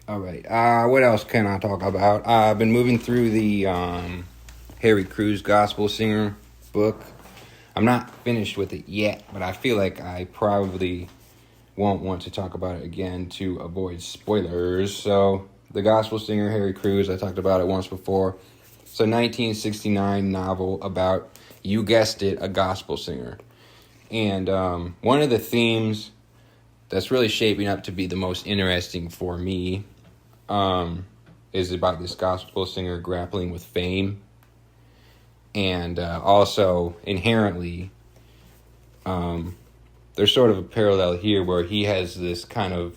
All right. What else can I talk about? I've been moving through the Harry Cruz Gospel Singer book. I'm not finished with it yet, but I feel like I probably won't want to talk about it again to avoid spoilers. So, the Gospel Singer Harry Cruz, I talked about it once before. It's a 1969 novel about, you guessed it, a gospel singer. And one of the themes that's really shaping up to be the most interesting for me is about this gospel singer grappling with fame. And also, inherently, there's sort of a parallel here where he has this kind of,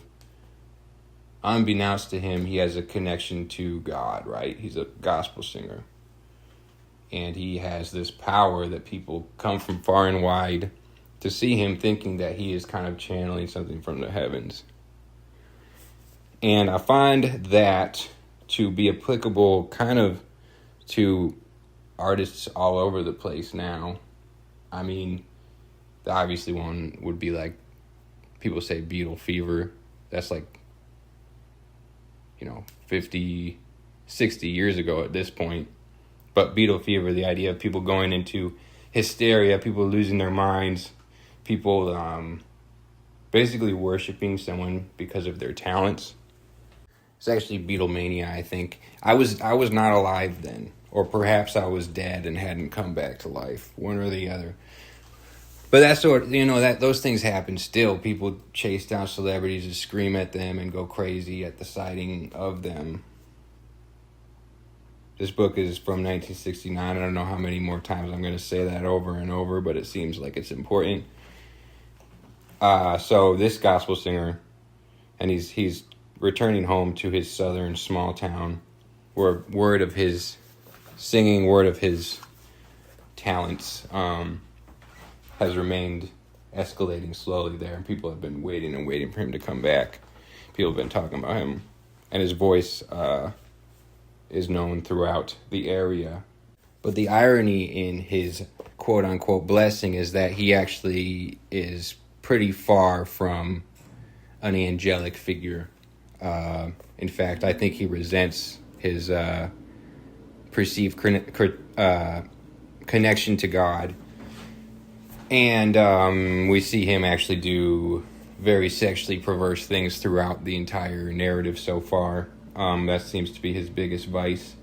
unbeknownst to him, he has a connection to God, right? He's a gospel singer. And he has this power that people come from far and wide to see him, thinking that he is kind of channeling something from the heavens. And I find that to be applicable kind of to artists all over the place now. I mean, the obviously one would be like, people say Beatle fever. That's like, 50, 60 years ago at this point. But Beatle fever, the idea of people going into hysteria, people losing their minds, people basically worshiping someone because of their talents. It's actually Beatlemania, I think. I was not alive then, or perhaps I was dead and hadn't come back to life, one or the other. But that that those things happen still. People chase down celebrities and scream at them and go crazy at the sighting of them. This book is from 1969. I don't know how many more times I'm going to say that over and over, but it seems like it's important. So this gospel singer, and he's returning home to his southern small town, where word of his singing, word of his talents, has remained escalating slowly there, and people have been waiting and waiting for him to come back. People have been talking about him, and his voice is known throughout the area. But the irony in his quote-unquote blessing is that he actually is pretty far from an angelic figure. In fact, I think he resents his perceived connection to God. And we see him actually do very sexually perverse things throughout the entire narrative so far. That seems to be his biggest vice.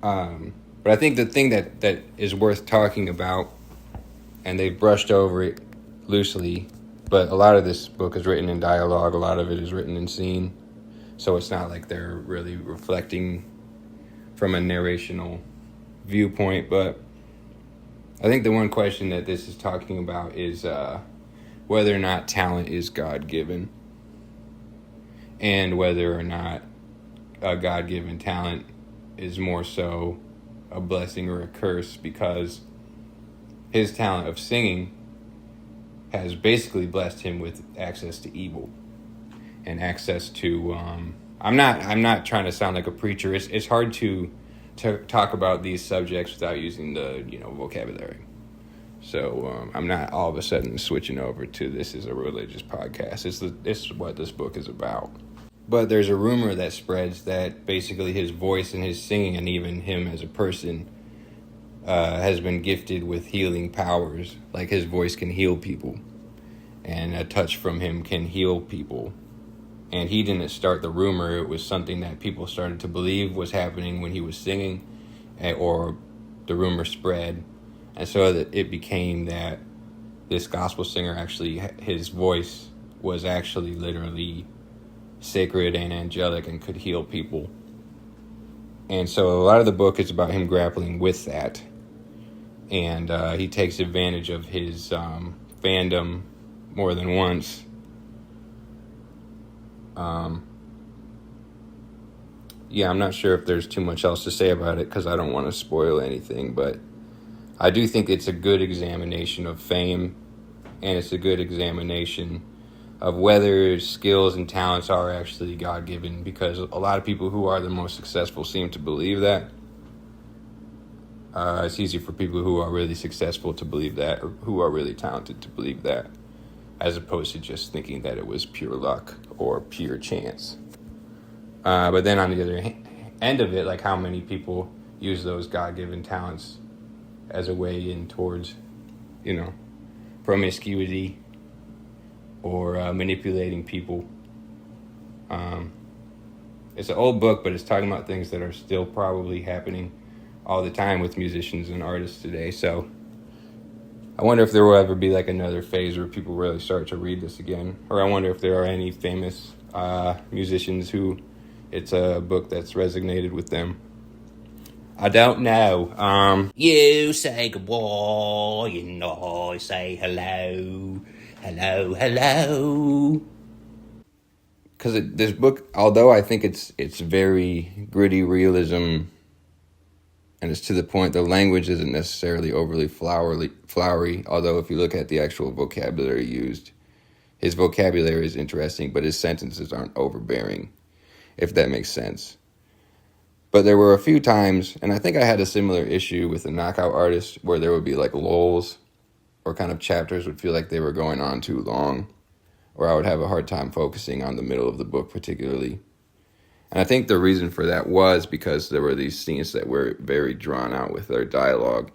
But I think the thing that is worth talking about, and they've brushed over it loosely, but a lot of this book is written in dialogue, a lot of it is written in scene, so it's not like they're really reflecting from a narrational viewpoint. But I think the one question that this is talking about is whether or not talent is God-given, and whether or not a God-given talent is more so a blessing or a curse, because his talent of singing has basically blessed him with access to evil and access to I'm not trying to sound like a preacher. It's hard to talk about these subjects without using the vocabulary. So I'm not all of a sudden switching over to this is a religious podcast. It's what this book is about. But there's a rumor that spreads that basically his voice and his singing, and even him as a person, has been gifted with healing powers. Like his voice can heal people, and a touch from him can heal people. And he didn't start the rumor. It was something that people started to believe was happening when he was singing, or the rumor spread. And so that it became that this gospel singer, actually, his voice was actually literally sacred and angelic and could heal people. And so a lot of the book is about him grappling with that. And he takes advantage of his fandom more than once. I'm not sure if there's too much else to say about it because I don't want to spoil anything, but I do think it's a good examination of fame, and it's a good examination of whether skills and talents are actually God-given, because a lot of people who are the most successful seem to believe that. It's easy for people who are really successful to believe that, or who are really talented to believe that, as opposed to just thinking that it was pure luck or pure chance. But then on the other end of it, like how many people use those God-given talents as a way in towards, promiscuity or manipulating people. It's an old book, but it's talking about things that are still probably happening all the time with musicians and artists today. So I wonder if there will ever be like another phase where people really start to read this again. Or I wonder if there are any famous musicians who it's a book that's resonated with them. I don't know. You say goodbye and I say hello. Hello, hello. Because this book, although I think it's very gritty realism, and it's to the point, the language isn't necessarily overly flowery. Although if you look at the actual vocabulary used, his vocabulary is interesting, but his sentences aren't overbearing, if that makes sense. But there were a few times, and I think I had a similar issue with the Knockout Artist, where there would be like lulls, or kind of chapters would feel like they were going on too long, or I would have a hard time focusing on the middle of the book particularly. And I think the reason for that was because there were these scenes that were very drawn out with their dialogue,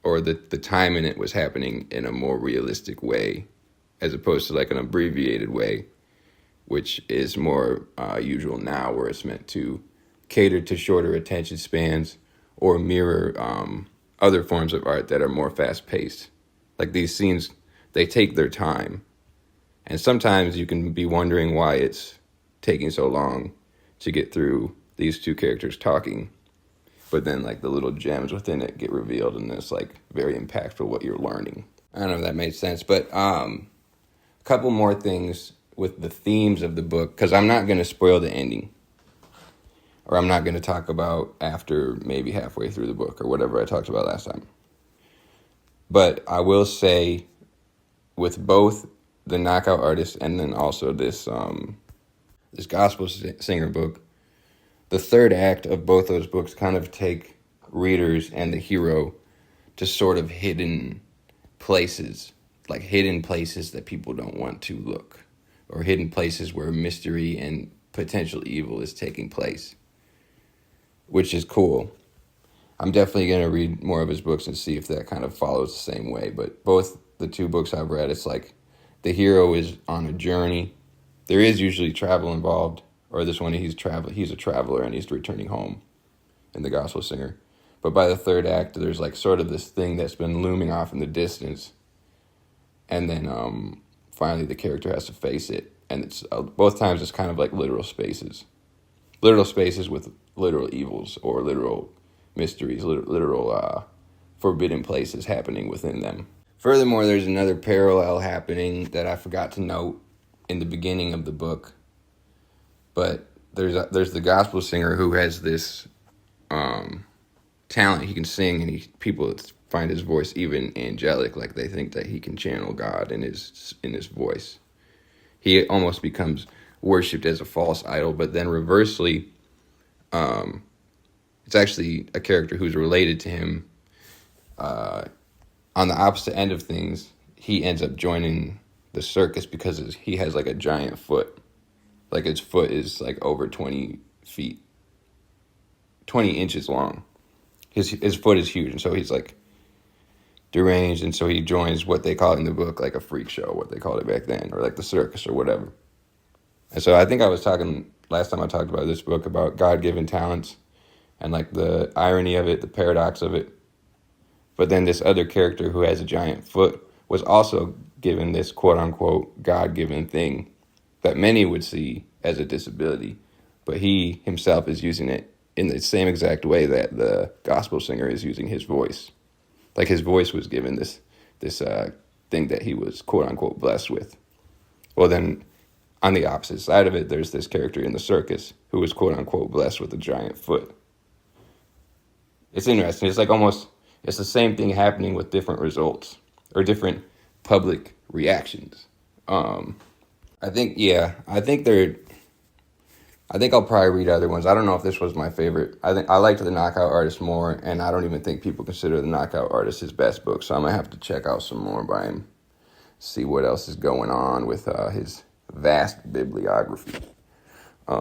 or the time in it was happening in a more realistic way, as opposed to like an abbreviated way, which is more usual now, where it's meant to cater to shorter attention spans or mirror other forms of art that are more fast-paced. Like these scenes, they take their time. And sometimes you can be wondering why it's taking so long to get through these two characters talking. But then like the little gems within it get revealed, and it's like very impactful what you're learning. I don't know if that made sense, but a couple more things with the themes of the book, because I'm not going to spoil the ending. Or I'm not going to talk about after maybe halfway through the book or whatever I talked about last time. But I will say with both the Knockout Artist and then also this gospel singer book, the third act of both those books kind of take readers and the hero to sort of hidden places, like hidden places that people don't want to look, or hidden places where mystery and potential evil is taking place, which is cool. I'm definitely going to read more of his books and see if that kind of follows the same way. But both the two books I've read, it's like the hero is on a journey. There is usually travel involved, or this one he's a traveler and he's returning home in the gospel singer. But by the third act, there's like sort of this thing that's been looming off in the distance. And then finally the character has to face it. And it's both times it's kind of like literal spaces. Literal spaces with literal evils or literal mysteries, literal forbidden places happening within them. Furthermore, there's another parallel happening that I forgot to note in the beginning of the book. But there's the gospel singer who has this talent. He can sing, and people find his voice even angelic, like they think that he can channel God in his voice. He almost becomes worshipped as a false idol, but then reversely, it's actually a character who's related to him. On the opposite end of things, he ends up joining the circus because he has like a giant foot. Like his foot is like over 20 feet, 20 inches long. His foot is huge, and so he's like deranged, and so he joins what they call it in the book like a freak show, what they called it back then, or like the circus or whatever. And so I think I was talking last time I talked about this book about God-given talents and like the irony of it, the paradox of it. But then this other character who has a giant foot was also given this quote-unquote God-given thing that many would see as a disability, but he himself is using it in the same exact way that the gospel singer is using his voice. Like his voice was given this thing that he was quote-unquote blessed with. Well, then on the opposite side of it, there's this character in the circus who was quote-unquote blessed with a giant foot. It's interesting. It's like almost, it's the same thing happening with different results or different public reactions. I think I'll probably read other ones. I don't know if this was my favorite. I liked the Knockout Artist more, and I don't even think people consider the Knockout Artist his best book, so I'm going to have to check out some more by him, see what else is going on with his vast bibliography.